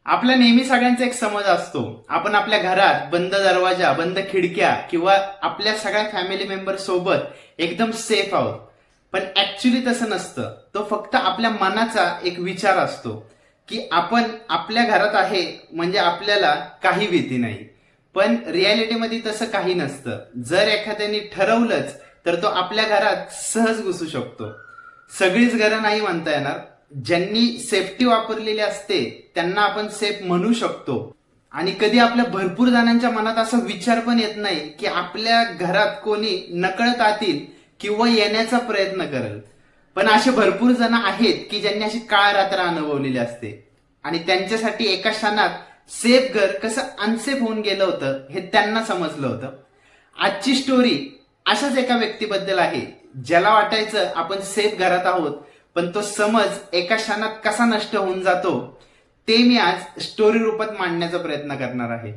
आपला नेहमी सगळ्यांचा एक समज असतो, आपण आपल्या घरात बंद दरवाजा, बंद खिडक्या किंवा आपल्या सगळ्या फॅमिली मेंबर सोबत एकदम सेफ आहोत. पण ऍक्च्युली तसं नसतं. तो फक्त आपल्या मनाचा एक विचार असतो की आपण आपल्या घरात आहे म्हणजे आपल्याला काही भीती नाही. पण रियालिटीमध्ये तसं काही नसतं. जर एखाद्याने ठरवलंच तर तो आपल्या घरात सहज घुसू शकतो. सगळीच घरं नाही म्हणता येणार. ज्यांनी सेफ्टी वापरलेली असते त्यांना आपण सेफ म्हणू शकतो. आणि कधी आपल्या भरपूर जणांच्या मनात असा विचार पण येत नाही की आपल्या घरात कोणी नकळत आतील किंवा येण्याचा प्रयत्न करेल. पण असे भरपूर जण आहेत की ज्यांनी अशी काळ रात्र अनुभवलेली असते आणि त्यांच्यासाठी एका क्षणात सेफ घर कसं अनसेफ होऊन गेलं होतं हे त्यांना समजलं होतं. आजची स्टोरी अशाच एका व्यक्तीबद्दल आहे ज्याला वाटायचं आपण सेफ घरात आहोत, पण तो समज एका क्षणात कसा नष्ट होऊन जातो ते मी आज स्टोरी रूपात मांडण्याचा प्रयत्न करणार आहे.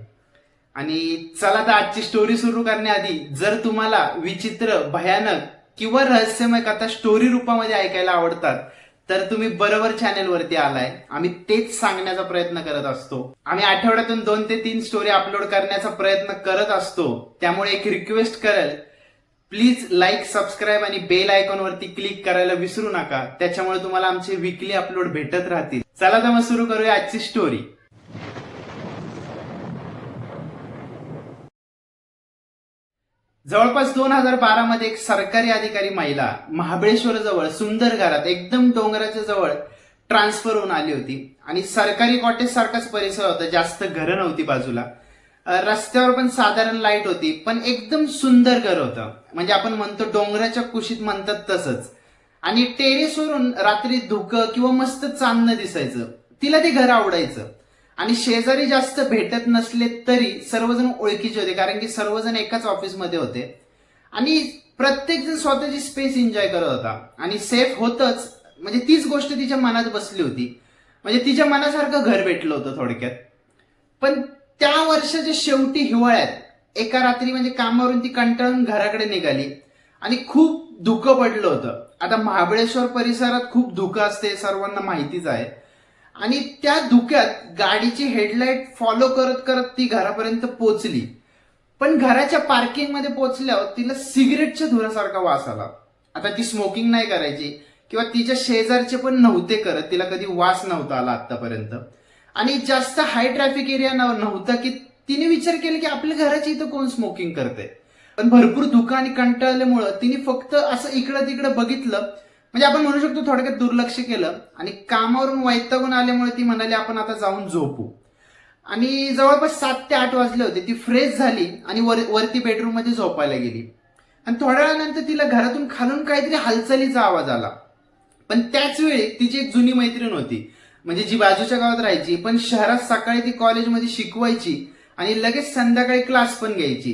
आणि चला तर आजची स्टोरी सुरू करण्याआधी जर तुम्हाला विचित्र, भयानक किंवा रहस्यमय कथा स्टोरी रूपामध्ये ऐकायला आवडतात तर तुम्ही बरोबर चॅनेलवरती आलाय. आम्ही तेच सांगण्याचा प्रयत्न करत असतो. आम्ही आठवड्यातून 2 ते 3 स्टोरी अपलोड करण्याचा प्रयत्न करत असतो. त्यामुळे एक रिक्वेस्ट करेल, प्लीज लाईक, सबस्क्राईब आणि बेल आयकॉन वरती क्लिक करायला विसरू नका. त्याच्यामुळे तुम्हाला आमचे वीकली अपलोड भेटत राहतील. चला तर मग सुरू करूया आजची स्टोरी. जवळपास 2012 मध्ये एक सरकारी अधिकारी महिला महाबळेश्वर जवळ सुंदर घरात एकदम डोंगराच्या जवळ ट्रान्सफर होऊन आली होती. आणि सरकारी कॉटेज सारखाच परिसर होता, जास्त घरं नव्हती बाजूला. रस्त्यावर पण साधारण लाईट होती, पण एकदम सुंदर घर होतं. म्हणजे आपण म्हणतो डोंगराच्या कुशीत म्हणतात तसंच. आणि टेरेसवरून रात्री धुकं किंवा मस्त चांदणं दिसायचं. तिला ते घर आवडायचं. आणि शेजारी जास्त भेटत नसले तरी सर्वजण ओळखीचे होते, कारण की सर्वजण एकाच ऑफिसमध्ये होते. आणि प्रत्येक जण स्वतःची स्पेस एन्जॉय करत होता आणि सेफ होतच. म्हणजे तीच गोष्ट तिच्या मनात बसली होती. म्हणजे तिच्या मनासारखं घर भेटलं होतं थोडक्यात. पण त्या वर्षाच्या शेवटी हिवाळ्यात एका रात्री म्हणजे कामावरून ती कंटाळून घराकडे निघाली आणि खूप धुकं पडलं होतं. आता महाबळेश्वर परिसरात खूप धुकं असते, सर्वांना माहितीच आहे. आणि त्या धुक्यात गाडीची हेडलाईट फॉलो करत करत ती घरापर्यंत पोहोचली. पण घराच्या पार्किंग मध्ये पोहोचल्यावर तिला सिगरेटच्या धुरासारखा वास आला. आता ती स्मोकिंग नाही करायची किंवा तिच्या शेजारचे पण नव्हते करत, तिला कधी वास नव्हता आला आतापर्यंत. आणि जास्त हाय ट्रॅफिक एरिया नव्हता की तिने विचार केला की आपल्या घराच्या इथं कोण स्मोकिंग करते. पण भरपूर धुकं आणि कंटाळल्यामुळं तिने फक्त असं इकडं तिकडं बघितलं. म्हणजे आपण म्हणू शकतो थोडक्यात दुर्लक्ष केलं. आणि कामावरून वैतागून आल्यामुळे ती म्हणाली आपण आता जाऊन झोपू. आणि जवळपास 7 ते 8 वाजले होते. ती फ्रेश झाली आणि वरती बेडरूम मध्ये झोपायला गेली. आणि थोड्या वेळानंतर तिला घरातून खालून काहीतरी हालचालीचा आवाज आला. पण त्याच वेळी तिची एक जुनी मैत्रीण होती, म्हणजे जी बाजूच्या गावात राहायची, पण शहरात सकाळी ती कॉलेजमध्ये शिकवायची आणि लगेच संध्याकाळी क्लास पण घ्यायची.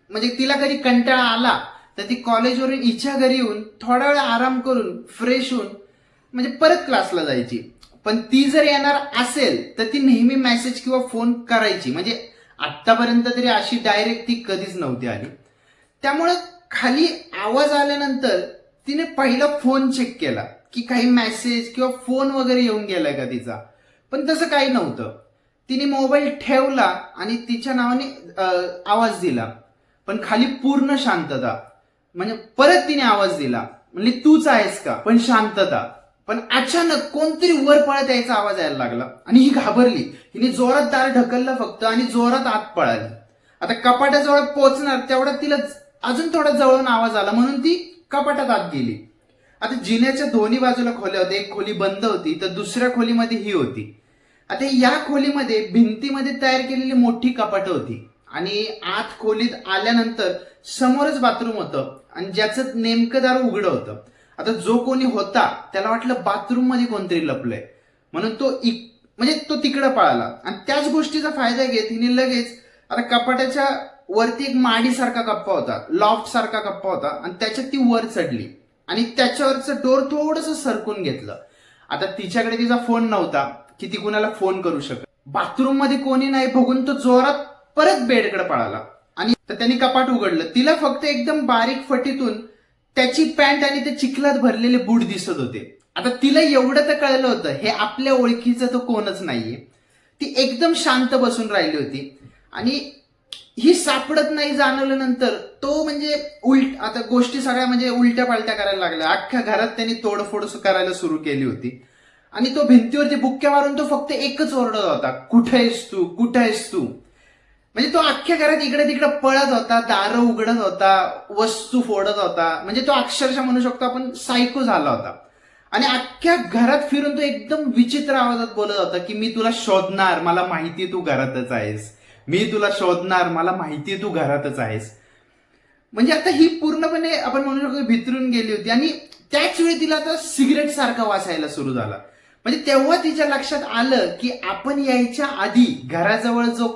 म्हणजे तिला कधी कंटाळा आला तर ती कॉलेजवरून हिच्या घरी येऊन थोडा वेळ आराम करून फ्रेश होऊन म्हणजे परत क्लासला जायची. पण ती जर येणार असेल तर ती नेहमी मेसेज किंवा फोन करायची. म्हणजे आतापर्यंत तरी अशी डायरेक्ट ती कधीच नव्हती आली. त्यामुळं खाली आवाज आल्यानंतर तिने पहिला फोन चेक केला की काही मेसेज किंवा फोन वगैरे येऊन गेलाय का तिचा. पण तसं काही नव्हतं. तिने मोबाईल ठेवला आणि तिच्या नावाने आवाज दिला, पण खाली पूर्ण शांतता. म्हणजे परत तिने आवाज दिला, म्हणजे तूच आहेस का, पण शांतता. पण अचानक कोणतरी वर पळत यायचा आवाज यायला लागला आणि ही घाबरली. हिने जोरात दार ढकललं फक्त आणि जोरात आत पळाली. आता कपाटाजवळ पोहोचणार तेवढ्यात तिला अजून थोडा जवळून आवाज आला म्हणून ती कपाटात आत गेली. आता जिन्याच्या दोन्ही बाजूला खोल्या होत्या. एक खोली बंद होती तर दुसऱ्या खोलीमध्ये ही होती. आता या खोलीमध्ये भिंतीमध्ये तयार केलेली मोठी कपाटं होती. आणि आत खोलीत आल्यानंतर समोरच बाथरूम होतं आणि ज्याचं नेमकं दार उघडं होतं. आता जो कोणी होता त्याला वाटलं बाथरूम मध्ये कोणतरी लपलंय म्हणून म्हणजे तो तिकडं पळाला. आणि त्याच गोष्टीचा फायदा घेत हिने लगेच आता कपाटाच्या वरती एक माडीसारखा कप्पा होता, लॉफ्ट सारखा कप्पा होता, आणि त्याच्यात ती वर चढली आणि त्याच्यावरचं डोर थोडंसं सरकून घेतलं. आता तिच्याकडे तिचा फोन नव्हता की ती कुणाला फोन करू शकत. बाथरूम मध्ये कोणी नाही बघून तो जोरात परत बेडकडे पळाला आणि त्यांनी कपाट उघडलं. तिला फक्त एकदम बारीक फटीतून त्याची पॅन्ट आणि ते चिखलात भरलेले बूट दिसत होते. आता तिला एवढं तर कळलं होतं हे आपल्या ओळखीचं तो कोणच नाहीये. ती एकदम शांत बसून राहिली होती आणि ही सापडत नाही जाणवलं नंतर तो म्हणजे आता गोष्टी सगळ्या म्हणजे उलट्या पालट्या करायला लागल्या. अख्ख्या घरात त्यांनी तोडफोड करायला सुरू केली होती आणि तो भिंतीवरती बुक्क्या मारून तो फक्त एकच ओरडत होता, कुठे आहेस तू, कुठे आहेस तू. म्हणजे तो अख्ख्या घरात इकडे तिकडे पळत होता, दारं उघडत होता, वस्तू फोडत होता. म्हणजे तो अक्षरशः म्हणू शकतो आपण सायको झाला होता. आणि अख्ख्या घरात फिरून तो एकदम विचित्र आवाजात बोलत होता की मी तुला शोधणार, मला माहिती तू घरातच आहेस, मी तुला शोधणार, मला माहिती तू घरातच आहेस. म्हणजे आता ही पूर्णपणे आपण म्हणू शकतो भितरून गेली होती आणि त्याच वेळी तिला आता सिगरेट सारखा वास यायला सुरू झाला. म्हणजे तेव्हा तिच्या लक्षात आलं की आपण यायच्या आधी घराजवळ जो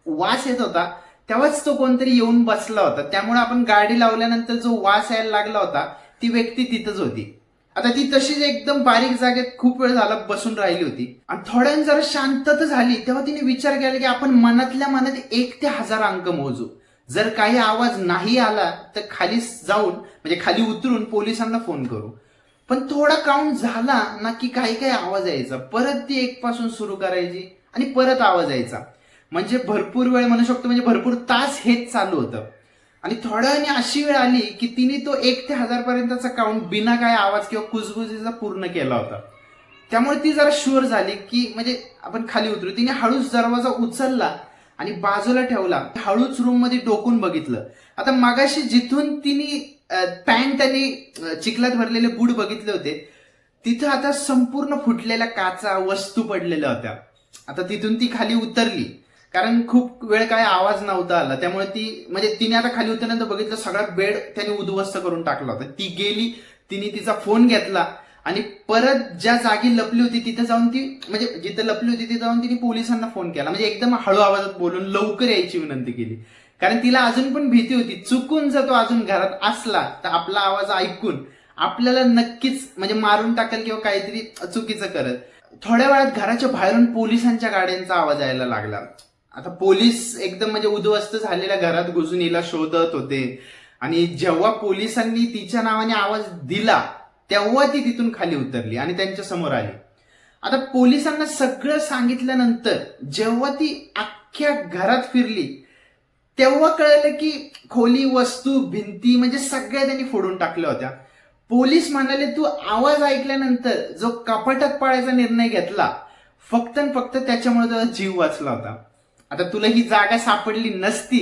वास येत होता तेव्हाच तो कोणतरी येऊन बसला होता. त्यामुळे आपण गाडी लावल्यानंतर जो वास यायला लागला होता ती व्यक्ती तिथंच होती. आता ती तशीच एकदम बारीक जागेत खूप वेळ झाला बसून राहिली होती आणि थोड्याने जरा शांतता झाली तेव्हा तिने विचार केला की आपण मनातल्या मनात 1 ते 1000 अंक मोजू. जर काही आवाज नाही आला तर खाली जाऊन म्हणजे खाली उतरून पोलिसांना फोन करू. पण थोडा काउंट झाला ना की काही काही आवाज यायचा, परत ती 1 पासून सुरू करायची आणि परत आवाज यायचा. म्हणजे भरपूर वेळ म्हणू शकतो, म्हणजे भरपूर तास हेच चालू होतं. आणि थोड्या वेळाने अशी वेळ आली की तिने तो 1 ते 1000 पर्यंतचा काउंट बिना काय आवाज किंवा कुजबुजीचा पूर्ण केला होता. त्यामुळे ती जरा शुअर झाली की म्हणजे आपण खाली उतरू. तिने हळूच दरवाजा उचलला आणि बाजूला ठेवला, हळूच रूम मध्ये डोकून बघितलं. आता मगाशी जिथून तिने पॅन्ट आणि चिखलात भरलेले बूट बघितले होते तिथं आता संपूर्ण फुटलेल्या काचा वस्तू पडलेल्या होत्या. आता तिथून ती खाली उतरली कारण खूप वेळ काय आवाज नव्हता आला. त्यामुळे ती म्हणजे तिने आता खाली उतरल्यानंतर बघितलं सगळा बेड त्याने उद्ध्वस्त करून टाकला होता. ती गेली, तिने तिचा फोन घेतला आणि परत ज्या जागी लपली होती तिथे जाऊन ती म्हणजे जिथे लपली होती तिथे जाऊन तिने पोलिसांना फोन केला. म्हणजे एकदम हळू आवाजात बोलून लवकर यायची विनंती केली. कारण तिला अजून पण भीती होती, चुकून जर तो अजून घरात असला तर आपला आवाज ऐकून आपल्याला नक्कीच म्हणजे मारून टाकेल किंवा काहीतरी चुकीचं करत. थोड्या वेळात घराच्या बाहेरून पोलिसांच्या गाड्यांचा आवाज यायला लागला. आता पोलीस एकदम म्हणजे उद्ध्वस्त झालेल्या घरात घुसून हिला शोधत होते आणि जेव्हा पोलिसांनी तिच्या नावाने आवाज दिला तेव्हा ती तिथून खाली उतरली आणि त्यांच्या समोर आली. आता पोलिसांना सगळं सांगितल्यानंतर जेव्हा ती अख्ख्या घरात फिरली तेव्हा कळलं की खोली, वस्तू, भिंती म्हणजे सगळ्या त्यांनी फोडून टाकल्या होत्या. पोलीस म्हणाले तू आवाज ऐकल्यानंतर जो कपाटात पाळायचा निर्णय घेतला फक्त आणि फक्त त्याच्यामुळे तुझा जीव वाचला होता. आता तुला ही जागा सापडली नसती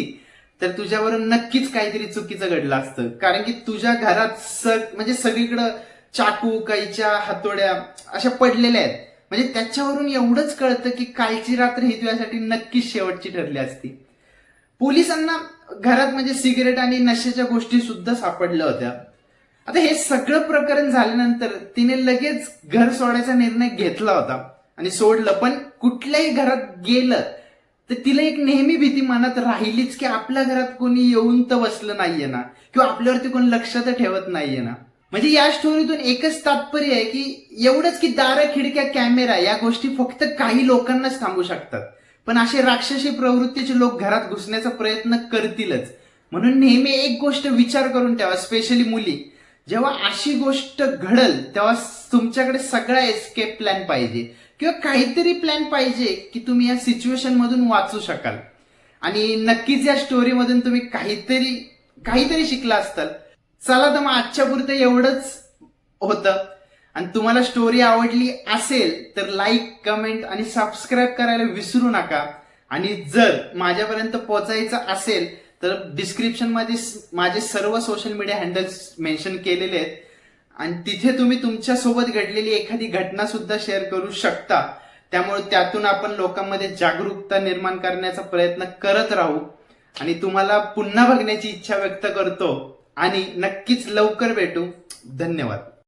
तर तुझ्यावरून नक्कीच काहीतरी चुकीचं घडलं असतं. कारण की तुझ्या घरात म्हणजे सगळीकडं चाकू, कैच्या, हातोड्या अशा पडलेल्या आहेत. म्हणजे त्याच्यावरून एवढंच कळतं की कालची रात्र ही तुझ्यासाठी नक्कीच शेवटची ठरली असती. पोलिसांना घरात म्हणजे सिगरेट आणि नशेच्या गोष्टी सुद्धा सापडल्या होत्या. आता हे सगळं प्रकरण झाल्यानंतर तिने लगेच घर सोडायचा निर्णय घेतला होता आणि सोडलं. पण कुठल्याही घरात गेलं तर तिला एक नेहमी भीती मनात राहिलीच की आपल्या घरात कोणी येऊन तर बसलं नाहीये ना किंवा आपल्यावरती कोणी लक्ष तर ठेवत नाहीये ना. म्हणजे या स्टोरीतून एकच तात्पर्य आहे की एवढंच की दारं, खिडक्या, कॅमेरा या गोष्टी फक्त काही लोकांनाच थांबू शकतात. पण असे राक्षसी प्रवृत्तीचे लोक घरात घुसण्याचा प्रयत्न करतीलच. म्हणून नेहमी एक गोष्ट विचार करून ठेवा, स्पेशली मुली, जेव्हा अशी गोष्ट घडल तेव्हा तुमच्याकडे सगळा एस्केप प्लॅन पाहिजे किंवा काहीतरी प्लॅन पाहिजे की तुम्ही या सिच्युएशन मधून वाचू शकाल. आणि नक्कीच या स्टोरीमधून तुम्ही काहीतरी शिकला असताल. चला तर मग आजच्या पुरतं एवढंच होतं. आणि तुम्हाला स्टोरी आवडली असेल तर लाईक, कमेंट आणि सबस्क्राईब करायला विसरू नका. आणि जर माझ्यापर्यंत पोहोचायचं असेल तर डिस्क्रिप्शन मध्ये माझे सर्व सोशल मीडिया हँडल्स मेन्शन केलेले आहेत आणि तिथे तुम्ही तुमच्यासोबत घडलेली एखादी घटना सुद्धा शेअर करू शकता. त्यामुळे त्यातून आपण लोकांमध्ये जागरूकता निर्माण करण्याचा प्रयत्न करत राहू. आणि तुम्हाला पुन्हा बघण्याची इच्छा व्यक्त करतो आणि नक्कीच लवकर भेटू. धन्यवाद.